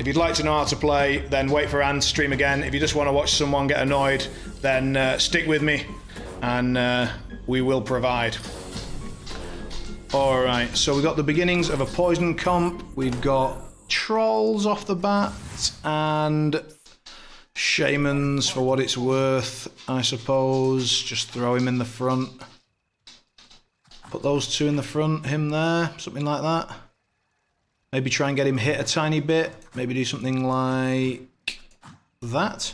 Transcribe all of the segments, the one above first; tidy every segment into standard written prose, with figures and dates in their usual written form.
If you'd like to know how to play, then wait for Anne to stream again. If you just want to watch someone get annoyed, then stick with me, and we will provide. Alright, so we've got the beginnings of a poison comp. We've got trolls off the bat, and shamans for what it's worth, I suppose. Just throw him in the front. Put those two in the front, him there, something like that. Maybe try and get him hit a tiny bit. Maybe do something like that.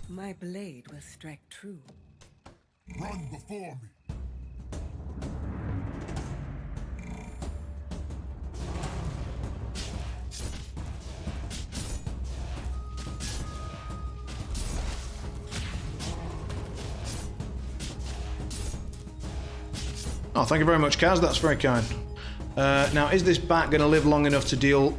My blade will strike true. Run before me. Oh, thank you very much, Kaz. That's very kind. Now, is this bat going to live long enough to deal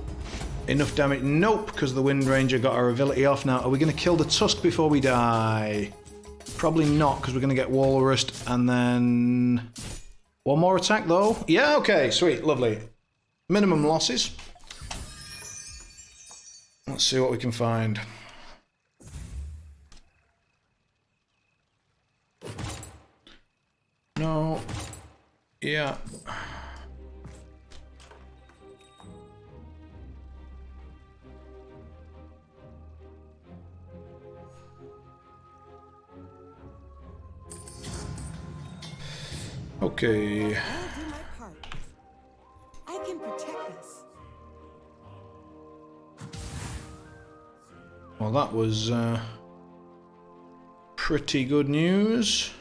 enough damage? Nope, because the Wind Ranger got our ability off. Now, are we going to kill the Tusk before we die? Probably not, because we're going to get Walrused, and then... one more attack, though. Yeah, okay, sweet, lovely. Minimum losses. Let's see what we can find. No. Yeah. Okay. I'll do my part. I can protect this. Well, that was pretty good news.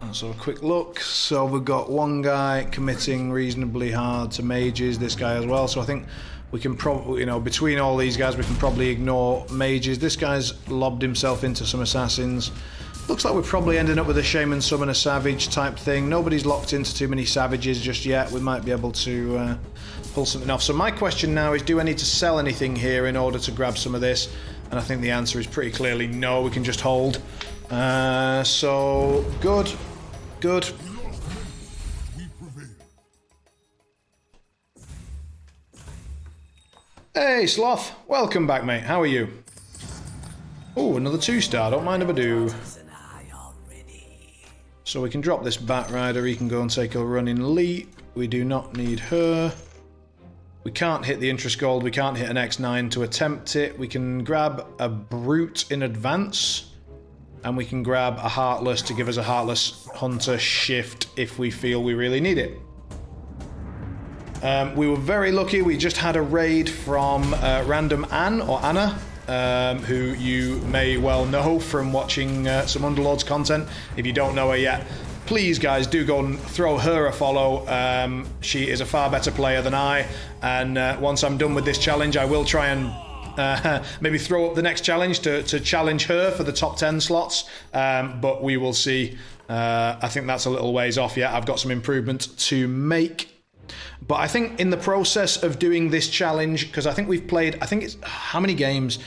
Let's have a quick look. So we've got one guy committing reasonably hard to mages, this guy as well. So I think we can probably, you know, between all these guys, we can probably ignore mages. This guy's lobbed himself into some assassins. Looks like we're probably ending up with a shaman summon a savage type thing. Nobody's locked into too many savages just yet. We might be able to pull something off. So my question now is, do I need to sell anything here in order to grab some of this? And I think the answer is pretty clearly no. We can just hold. So good. Good. Hey, Sloth. Welcome back, mate. How are you? Oh, another 2-star. Don't mind if I do. So we can drop this Bat Rider. He can go and take a running leap. We do not need her. We can't hit the interest gold. We can't hit an X9 to attempt it. We can grab a Brute in advance. And we can grab a Heartless to give us a Heartless Hunter shift if we feel we really need it. We were very lucky. We just had a raid from Random Anne, or Anna, who you may well know from watching some Underlords content. If you don't know her yet, please, guys, do go and throw her a follow. She is a far better player than I, and once I'm done with this challenge, I will try and maybe throw up the next challenge to challenge her for the top 10 slots, but we will see. I think that's a little ways off yet. I've got some improvement to make. But I think in the process of doing this challenge, because I think we've played, I think it's, how many games?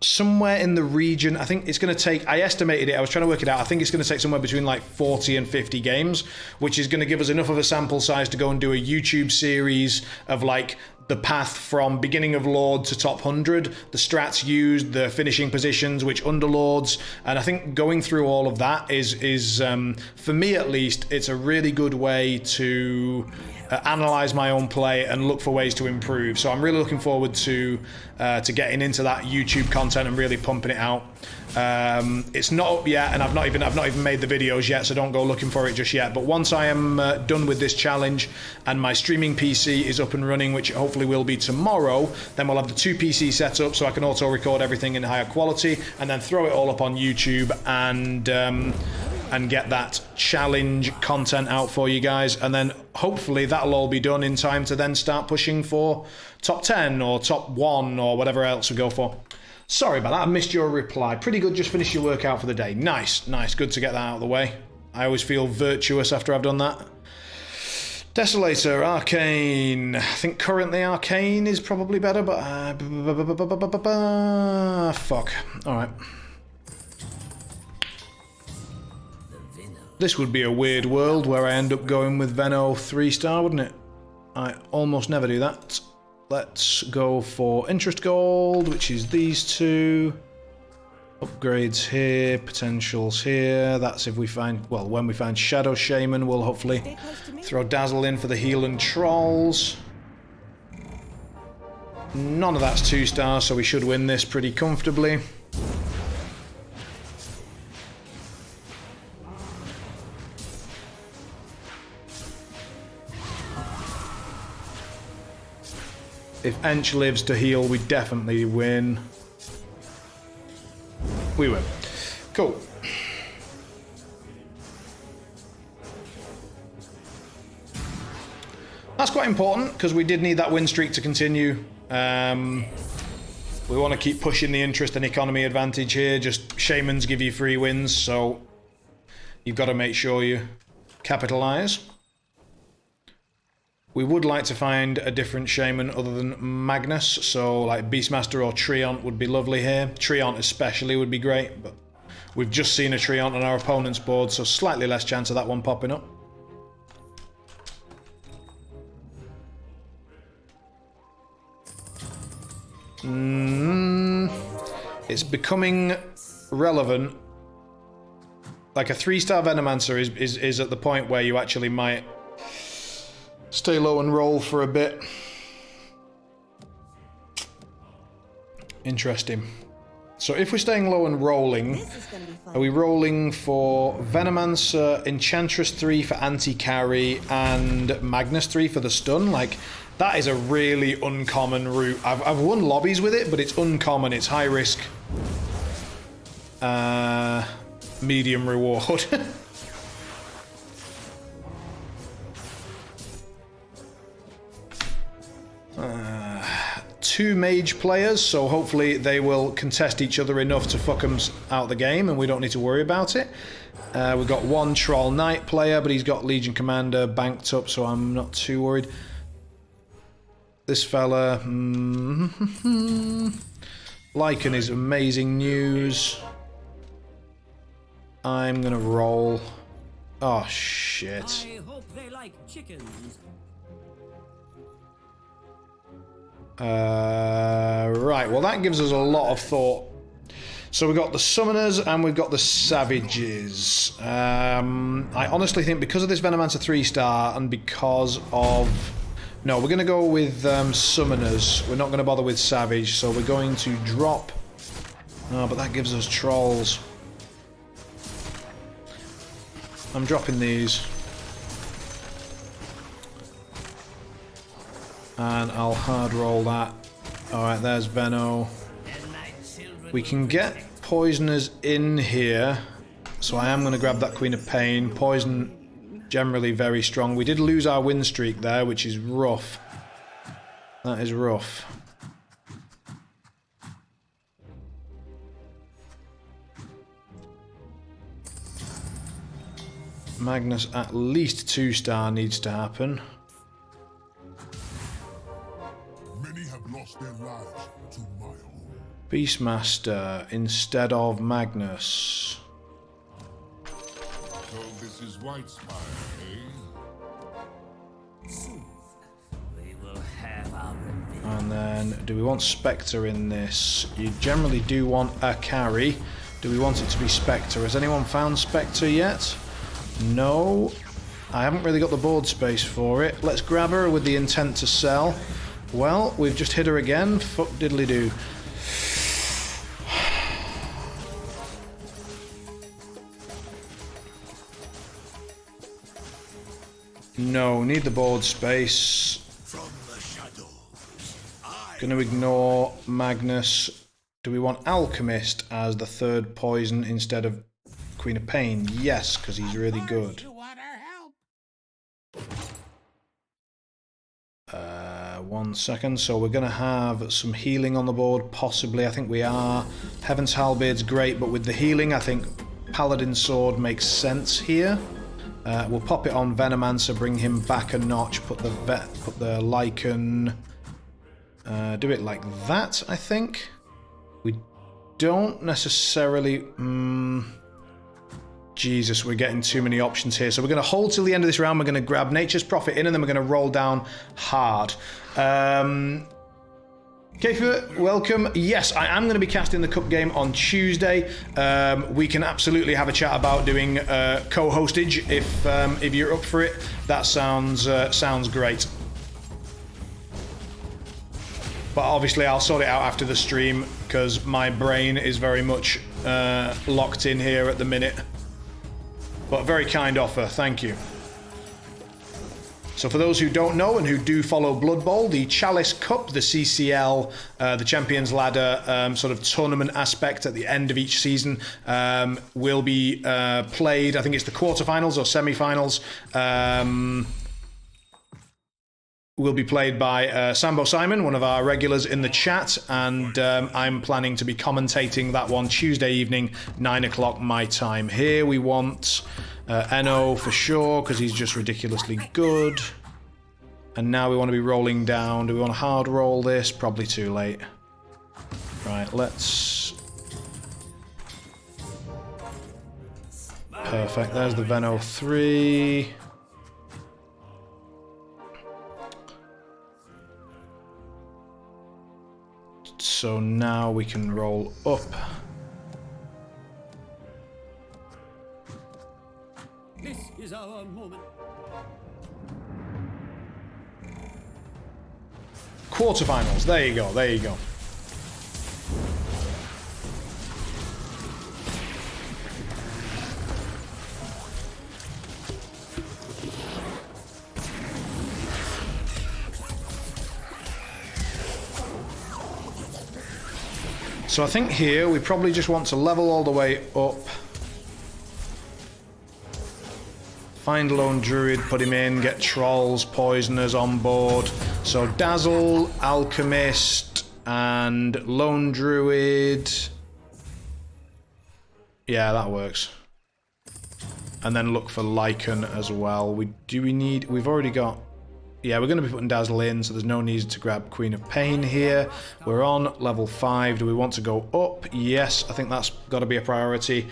Somewhere in the region, I think it's going to take, I estimated it, I was trying to work it out, I think it's going to take somewhere between like 40 and 50 games, which is going to give us enough of a sample size to go and do a YouTube series of like the path from beginning of Lord to top 100, the strats used, the finishing positions, which Underlords, and I think going through all of that is for me at least, it's a really good way to analyze my own play and look for ways to improve. So I'm really looking forward to getting into that YouTube content and really pumping it out. It's not up yet, and I've not even made the videos yet, so don't go looking for it just yet. But once I am done with this challenge and my streaming PC is up and running, which hopefully will be tomorrow, then we'll have the 2 PC set up so I can auto record everything in higher quality and then throw it all up on YouTube and get that challenge content out for you guys, and then hopefully that'll all be done in time to then start pushing for top 10 or top 1 or whatever else we go for. Sorry about that, I missed your reply. Pretty good, just finished your workout for the day. Nice, nice, good to get that out of the way. I always feel virtuous after I've done that. Desolator, Arcane. I think currently Arcane is probably better, but fuck. Alright. This would be a weird world where I end up going with Veno 3-star, wouldn't it? I almost never do that. Let's go for interest gold, which is these two. Upgrades here, potentials here. That's if we find, well, when we find Shadow Shaman, we'll hopefully throw Dazzle in for the heal and trolls. None of that's 2-stars, so we should win this pretty comfortably. If Ench lives to heal, we definitely win. We win. Cool. That's quite important, because we did need that win streak to continue. We want to keep pushing the interest and economy advantage here. Just Shamans give you free wins, so you've got to make sure you capitalize. We would like to find a different Shaman other than Magnus, so like Beastmaster or Treant would be lovely here. Treant especially would be great, but we've just seen a Treant on our opponent's board, so slightly less chance of that one popping up. It's becoming relevant. Like a 3-star Venomancer is at the point where you actually might stay low and roll for a bit. Interesting. So if we're staying low and rolling, are we rolling for Venomancer, Enchantress 3 for anti-carry, and Magnus 3 for the stun? Like, that is a really uncommon route. I've won lobbies with it, but it's uncommon. It's high risk, medium reward. Two mage players, so hopefully they will contest each other enough to fuck them out the game and we don't need to worry about it. We've got one Troll Knight player, but he's got Legion Commander banked up, so I'm not too worried. This fella... Lycan is amazing news. I'm gonna roll. Oh, shit. I hope they like chickens. Right, well that gives us a lot of thought. So we've got the Summoners and we've got the Savages. I honestly think because of this Venomancer 3-star and because of... No, we're going to go with Summoners. We're not going to bother with Savage, so we're going to drop... Oh, but that gives us Trolls. I'm dropping these. And I'll hard roll that. Alright, there's Veno. We can get Poisoners in here. So I am going to grab that Queen of Pain. Poison, generally very strong. We did lose our win streak there, which is rough. That is rough. Magnus at least 2-star needs to happen. Lost their lives to my home. Beastmaster instead of Magnus. So this is White Spire, eh? Soon we will have our revenge. And then, do we want Spectre in this? You generally do want a carry. Do we want it to be Spectre? Has anyone found Spectre yet? No. I haven't really got the board space for it. Let's grab her with the intent to sell. Well, we've just hit her again. Fuck diddly do. No, need the board space. From the shadows, Gonna ignore Magnus. Do we want Alchemist as the third poison instead of Queen of Pain? Yes, because he's really good. You want our help? 1 second. So we're going to have some healing on the board, possibly. I think we are. Heaven's Halberd's great, but with the healing, I think Paladin Sword makes sense here. We'll pop it on Venomancer, bring him back a notch, put the Lycan... do it like that, I think. We don't necessarily... Jesus, we're getting too many options here. So we're going to hold till the end of this round. We're going to grab Nature's Prophet in, and then we're going to roll down hard. Kayfa, welcome. Yes, I am going to be casting the Cup game on Tuesday. We can absolutely have a chat about doing co-hostage if you're up for it. That sounds great. But obviously I'll sort it out after the stream because my brain is very much locked in here at the minute. But very kind offer, thank you. So for those who don't know and who do follow Blood Bowl, the Chalice Cup, the CCL, the Champions Ladder sort of tournament aspect at the end of each season will be played, I think it's the quarterfinals or semi-finals, will be played by Sambo Simon, one of our regulars in the chat, and I'm planning to be commentating that one Tuesday evening, 9 o'clock my time. Here we want Eno for sure, because he's just ridiculously good. And now we want to be rolling down. Do we want to hard roll this? Probably too late. Right, let's... Perfect, there's the Veno 3. So now we can roll up. This is our moment. Quarterfinals, there you go, there you go. So I think here we probably just want to level all the way up. Find Lone Druid, put him in, get Trolls, Poisoners on board. So Dazzle, Alchemist, and Lone Druid. Yeah, that works. And then look for Lycan as well. We've already got... Yeah, we're going to be putting Dazzle in, so there's no need to grab Queen of Pain here. We're on level 5. Do we want to go up? Yes, I think that's got to be a priority.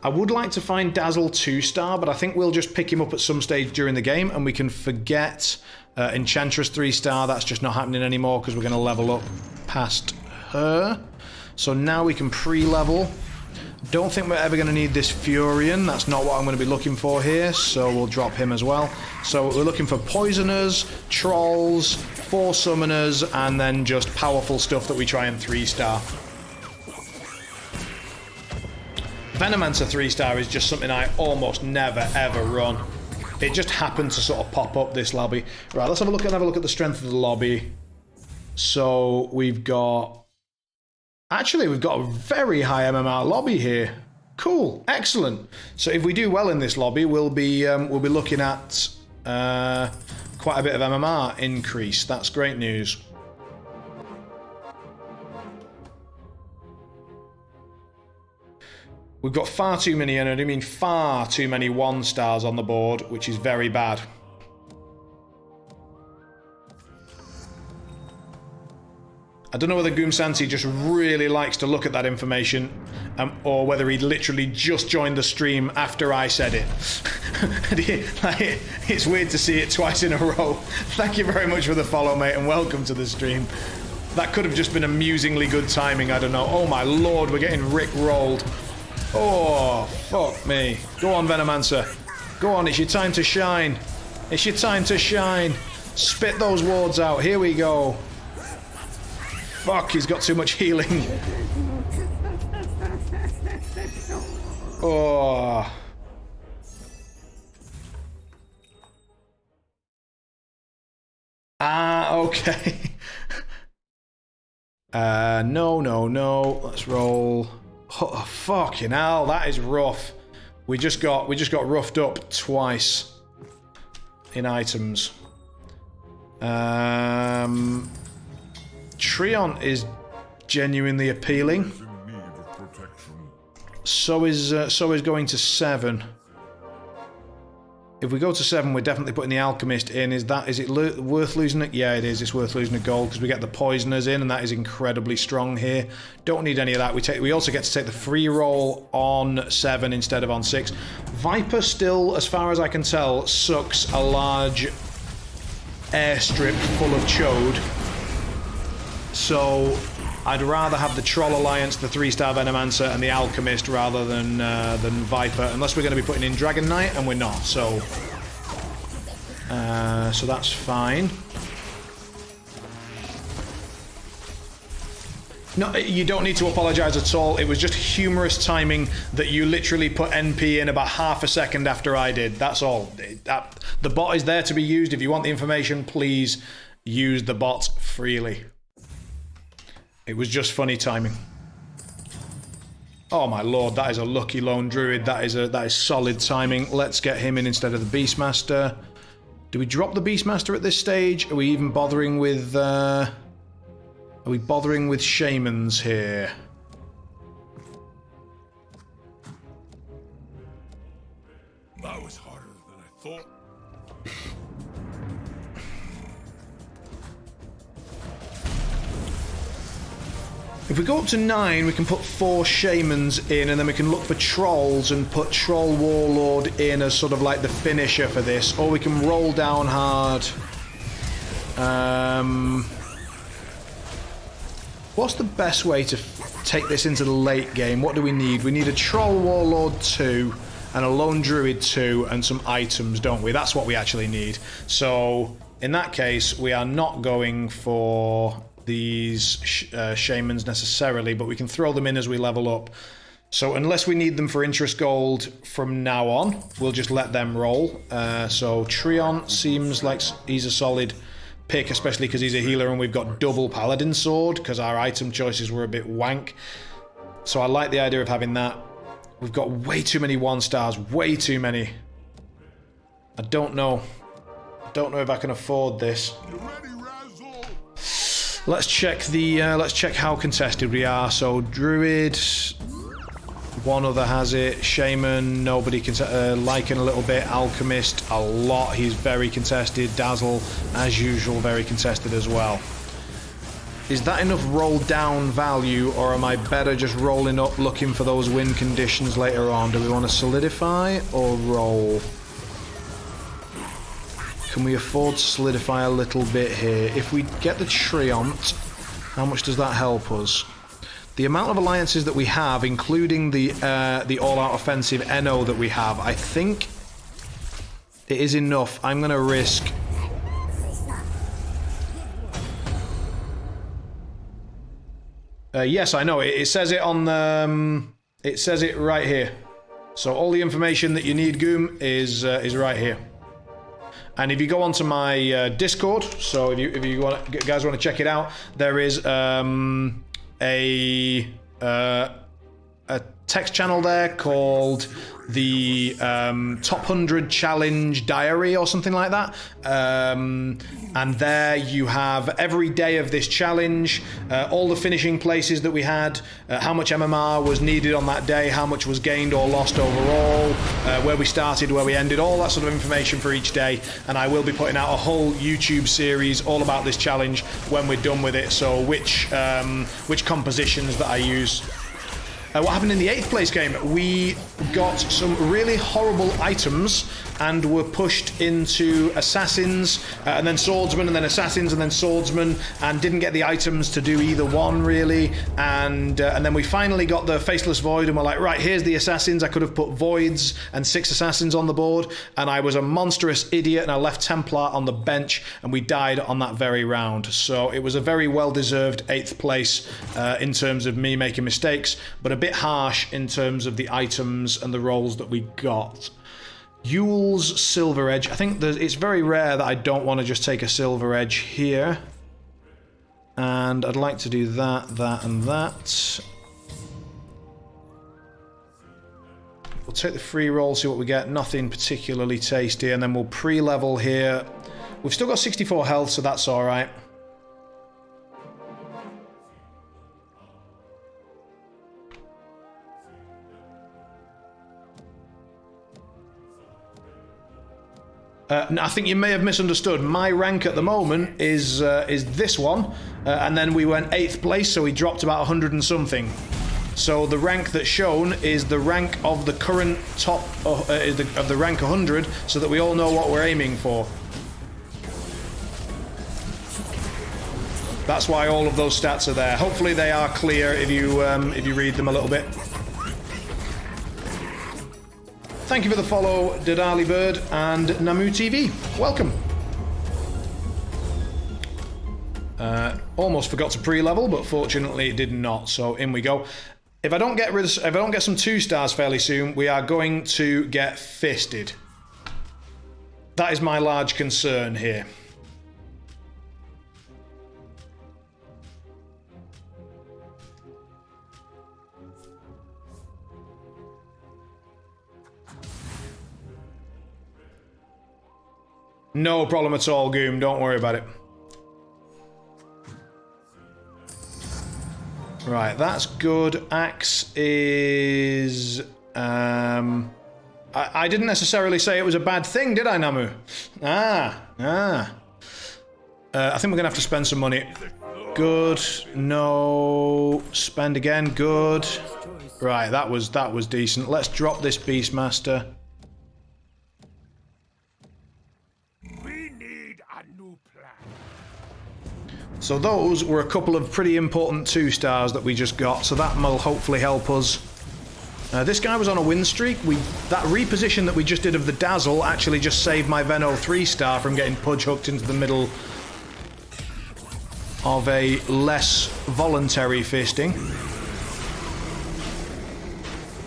I would like to find Dazzle 2-star, but I think we'll just pick him up at some stage during the game, and we can forget Enchantress 3-star. That's just not happening anymore because we're going to level up past her. So now we can pre-level. Don't think we're ever going to need this Furion. That's not what I'm going to be looking for here, so we'll drop him as well. So we're looking for Poisoners, Trolls, 4 Summoners, and then just powerful stuff that we try and 3-star. Venomancer 3-star is just something I almost never ever run. It just happened to sort of pop up this lobby. Right, let's have a look at the strength of the lobby. So we've got... Actually, we've got a very high MMR lobby here. Cool, excellent. So if we do well in this lobby, we'll be looking at quite a bit of MMR increase. That's great news. We've got far too many, and I do mean far too many 1-stars on the board, which is very bad. I don't know whether Goomsanti just really likes to look at that information, or whether he literally just joined the stream after I said it. It's weird to see it twice in a row. Thank you very much for the follow, mate, and welcome to the stream. That could have just been amusingly good timing, I don't know. Oh my lord, we're getting rick-rolled. Oh, fuck me. Go on, Venomancer. Go on, it's your time to shine. It's your time to shine. Spit those wards out. Here we go. Fuck, he's got too much healing. Oh. Ah, okay. No. Let's roll. Oh, fucking hell, that is rough. We just got roughed up twice in items. Treant is genuinely appealing. So is going to 7. If we go to 7, we're definitely putting the Alchemist in. Is it worth losing it? Yeah, it is. It's worth losing a gold because we get the Poisoners in, and that is incredibly strong here. Don't need any of that. We also get to take the free roll on 7 instead of on 6. Viper still, as far as I can tell, sucks a large airstrip full of chode. So I'd rather have the Troll Alliance, the 3-star Venomancer, and the Alchemist rather than Viper, unless we're going to be putting in Dragon Knight, and we're not. So that's fine. No, you don't need to apologise at all. It was just humorous timing that you literally put NP in about half a second after I did. That's all. The bot is there to be used. If you want the information, please use the bot freely. It was just funny timing. Oh my lord, that is a lucky lone druid. That is solid timing. Let's get him in instead of the Beastmaster. Do we drop the Beastmaster at this stage? Are we even bothering with shamans here? That was harder than I thought. If we go up to 9, we can put 4 shamans in, and then we can look for trolls and put Troll Warlord in as sort of like the finisher for this, or we can roll down hard. What's the best way to take this into the late game? What do we need? We need a Troll Warlord 2 and a Lone Druid 2 and some items, don't we? That's what we actually need. So in that case, we are not going for these shamans necessarily, but we can throw them in as we level up. So unless we need them for interest gold from now on, we'll just let them roll. So Treant seems like he's a solid pick, especially because he's a healer and we've got double Paladin Sword, because our item choices were a bit wank. So I like the idea of having that. We've got way too many 1-stars, way too many. I don't know if I can afford this. Let's check how contested we are. So Druid, one other has it. Shaman, nobody can. Lycan a little bit. Alchemist, a lot. He's very contested. Dazzle, as usual, very contested as well. Is that enough roll down value, or am I better just rolling up, looking for those win conditions later on? Do we want to solidify or roll? Can we afford to solidify a little bit here? If we get the Treant, how much does that help us? The amount of alliances that we have, including the all-out offensive Eno that we have, I think it is enough. I'm going to risk... yes, I know. It says it on the... it says it right here. So all the information that you need, Goom, is right here. And if you go onto my Discord, so if you guys want to check it out, there is a text channel there called the Top 100 Challenge Diary or something like that. And there you have every day of this challenge, all the finishing places that we had, how much MMR was needed on that day, how much was gained or lost overall, where we started, where we ended, all that sort of information for each day. And I will be putting out a whole YouTube series all about this challenge when we're done with it. So which compositions that I use. What happened in the 8th place game? We got some really horrible items and were pushed into assassins and then swordsmen and then assassins and then swordsmen, and didn't get the items to do either one really. And then we finally got the Faceless Void and we're like, right, here's the assassins. I could have put voids and 6 assassins on the board, and I was a monstrous idiot and I left Templar on the bench and we died on that very round. So it was a very well-deserved 8th place in terms of me making mistakes, but a bit harsh in terms of the items and the rolls that we got. Yule's Silver Edge. I think it's very rare that I don't want to just take a Silver Edge here. And I'd like to do that, that, and that. We'll take the free roll, see what we get. Nothing particularly tasty. And then we'll pre-level here. We've still got 64 health, so that's alright. No, I think you may have misunderstood. My rank at the moment is this one, and then we went 8th place, so we dropped about 100 and something. So the rank that's shown is the rank of the current top of the rank 100, so that we all know what we're aiming for. That's why all of those stats are there. Hopefully they are clear if you read them a little bit. Thank you for the follow, Didali Bird and Namu TV. Welcome. Almost forgot to pre-level, but fortunately it did not. So in we go. If I don't get some 2 stars fairly soon, we are going to get fisted. That is my large concern here. No problem at all, Goom. Don't worry about it. Right, that's good. Axe is... I didn't necessarily say it was a bad thing, did I, Namu? I think we're going to have to spend some money. Good. No. Spend again. Good. Right, that was decent. Let's drop this Beastmaster. So those were a couple of pretty important 2 stars that we just got, so that will hopefully help us. This guy was on a win streak. That reposition that we just did of the Dazzle actually just saved my Veno 3-star from getting pudge hooked into the middle of a less voluntary fisting.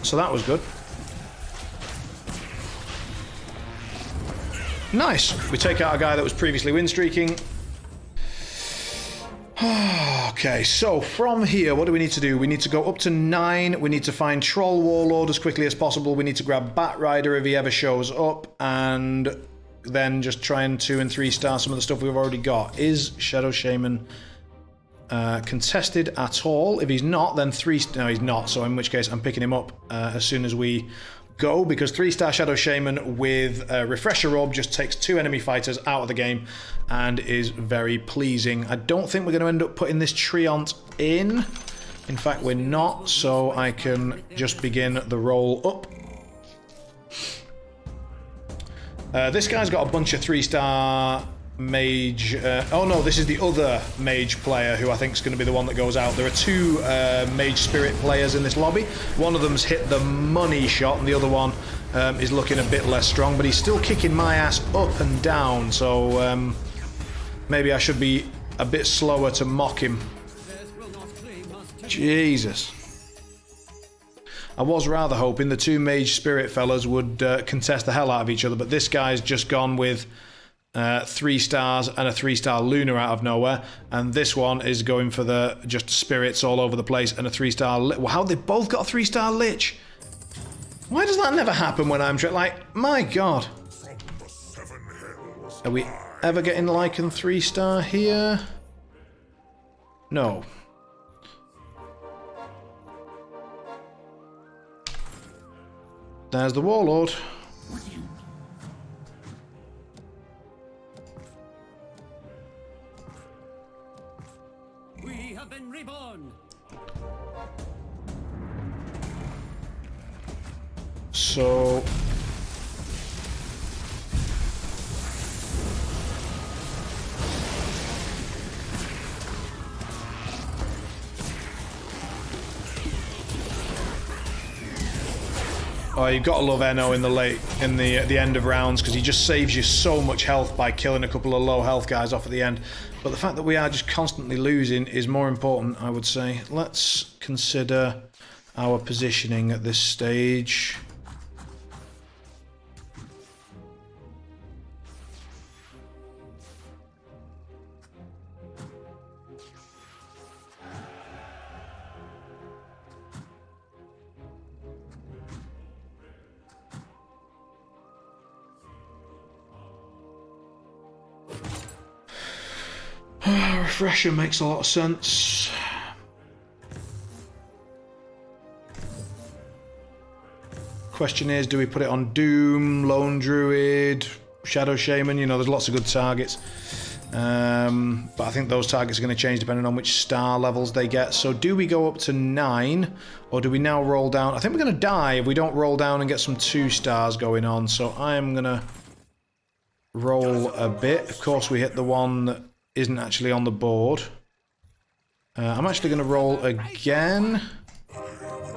So that was good. Nice. We take out a guy that was previously win streaking. Okay, so from here, what do we need to do? We need to go up to 9. We need to find Troll Warlord as quickly as possible. We need to grab Bat Rider if he ever shows up, and then just try and 2 and 3 star some of the stuff we've already got. Is Shadow Shaman contested at all? If he's not, then 3... No, he's not, so in which case I'm picking him up as soon as we go, because 3-star Shadow Shaman with Refresher Orb just takes 2 enemy fighters out of the game and is very pleasing. I don't think we're going to end up putting this Treant in. In fact, we're not, so I can just begin the roll up. This guy's got a bunch of 3-star mage... oh no, this is the other mage player who I think is going to be the one that goes out. There are 2 mage spirit players in this lobby. One of them's hit the money shot and the other one is looking a bit less strong, but he's still kicking my ass up and down, so maybe I should be a bit slower to mock him. Jesus. I was rather hoping the 2 mage spirit fellas would contest the hell out of each other, but this guy's just gone with 3 stars and a 3-star Lunar out of nowhere, and this one is going for the just spirits all over the place and a 3-star Lich. Wow, they both got a 3-star Lich. Why does that never happen when I'm like, my god. Are we ever getting Lycan 3-star here? No. There's the Warlord. We have been reborn. So... Oh, you've got to love Veno in the end of rounds, because he just saves you so much health by killing a couple of low health guys off at the end. But the fact that we are just constantly losing is more important, I would say. Let's consider our positioning at this stage. Refresher makes a lot of sense. Question is, do we put it on Doom, Lone Druid, Shadow Shaman. You know, there's lots of good targets. But I think those targets are going to change depending on which star levels they get. So do we go up to 9, or do we now roll down? I think we're going to die if we don't roll down and get some 2 stars going on. So I am going to roll a bit. Of course, we hit the one that isn't actually on the board. I'm actually going to roll again.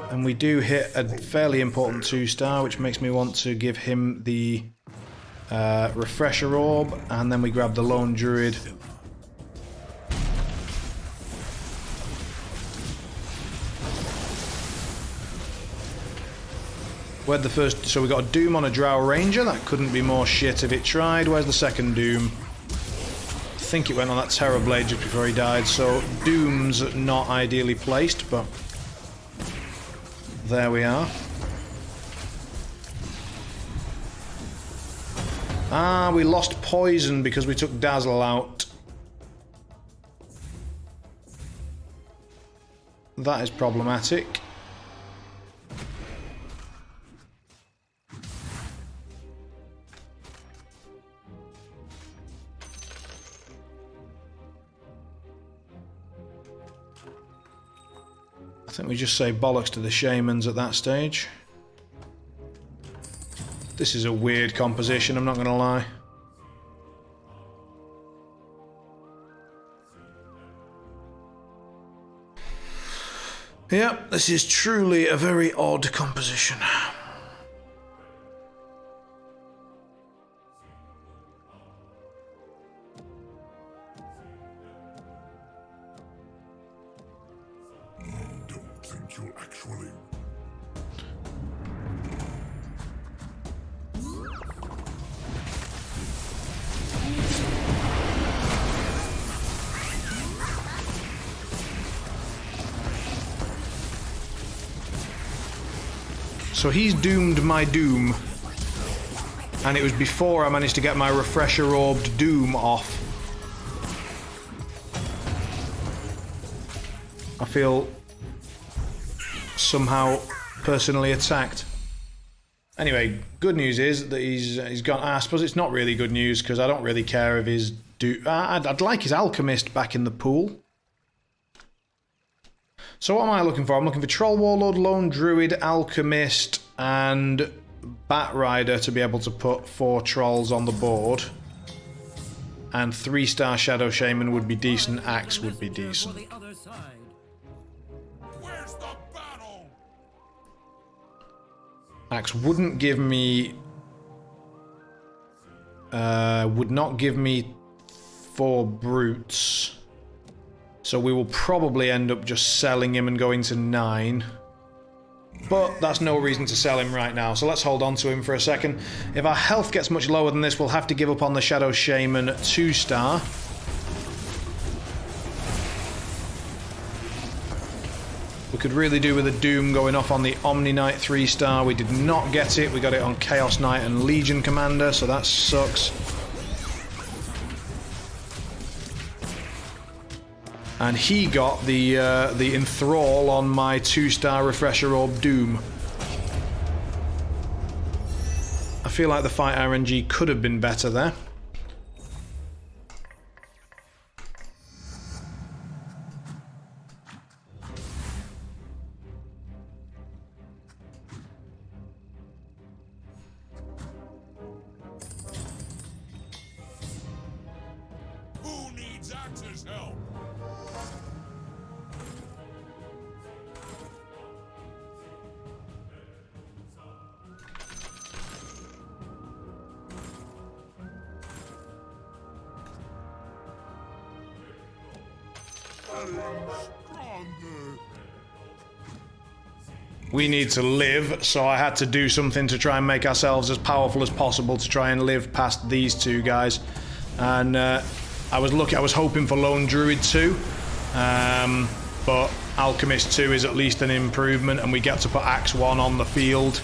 And we do hit a fairly important 2-star, which makes me want to give him the refresher orb, and then we grab the lone druid. Where'd the first? So we got a Doom on a Drow Ranger. That couldn't be more shit if it tried. Where's the second Doom? I think it went on that Terror Blade just before he died. So Doom's not ideally placed, but there we are. Ah, we lost poison because we took Dazzle out. That is problematic. I think we just say bollocks to the shamans at that stage. This is a weird composition, I'm not going to lie. Yep, this is truly a very odd composition. Don't think you'll actually. So he's doomed my Doom. And it was before I managed to get my refresher orbed Doom off. I feel somehow personally attacked. Anyway, good news is that he's gone. I suppose it's not really good news because I don't really care if his I'd like his Alchemist back in the pool. So what am I looking for? I'm looking for Troll Warlord, Lone Druid, Alchemist, and Bat Rider to be able to put 4 trolls on the board. And 3-star Shadow Shaman would be decent, Axe would be decent. Where's the battle? Axe wouldn't give me... would not give me 4 brutes. So we will probably end up just selling him and going to 9. But that's no reason to sell him right now, so let's hold on to him for a second. If our health gets much lower than this, we'll have to give up on the Shadow Shaman 2-star. We could really do with a Doom going off on the Omni Knight 3-star. We did not get it. We got it on Chaos Knight and Legion Commander, so that sucks. And he got the Enthrall on my 2-star Refresher Orb Doom. I feel like the fight RNG could have been better there. Who needs Axe's help? We need to live, so I had to do something to try and make ourselves as powerful as possible to try and live past these 2 guys. And I was lucky, I was hoping for Lone Druid 2, but Alchemist 2 is at least an improvement, and we get to put Axe 1 on the field.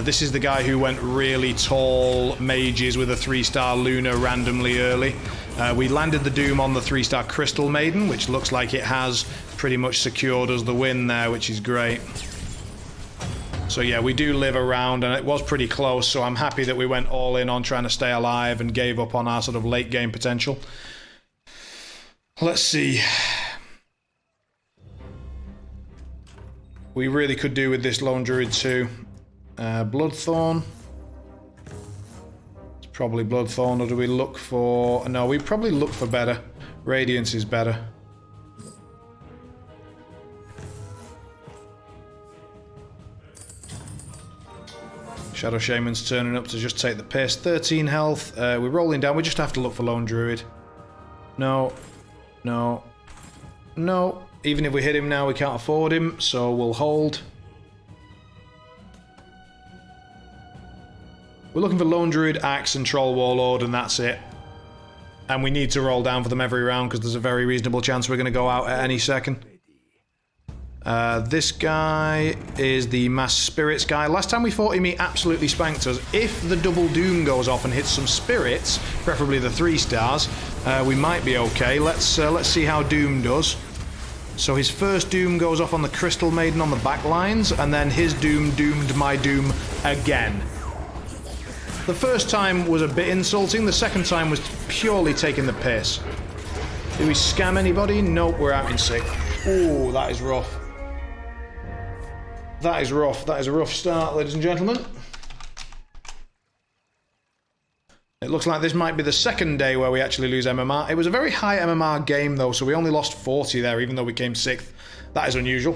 This is the guy who went really tall mages with a 3-star Luna randomly early. We landed the Doom on the 3-star Crystal Maiden, which looks like it has pretty much secured us the win there, which is great. So yeah, we do live around, and it was pretty close, so I'm happy that we went all in on trying to stay alive and gave up on our sort of late game potential. Let's see. We really could do with this Lone Druid too. Bloodthorn. It's probably Bloodthorn, or do we look for... No, we probably look for better. Radiance is better. Shadow Shaman's turning up to just take the piss. 13 health. We're rolling down. We just have to look for Lone Druid. No. No. No. Even if we hit him now, we can't afford him, so we'll hold. We're looking for Lone Druid, Axe, and Troll Warlord, and that's it. And we need to roll down for them every round, because there's a very reasonable chance we're going to go out at any second. This guy is the Mass Spirits guy. Last time we fought him, he absolutely spanked us. If the double Doom goes off and hits some Spirits, preferably the 3 stars, we might be okay. Let's see how Doom does. So his first Doom goes off on the Crystal Maiden on the back lines, and then his Doom doomed my Doom again. The first time was a bit insulting, the second time was purely taking the piss. Did we scam anybody? Nope, we're out in 6. Ooh, that is rough. That is rough. That is a rough start, ladies and gentlemen. It looks like this might be the second day where we actually lose MMR. It was a very high MMR game, though, so we only lost 40 there, even though we came 6th. That is unusual.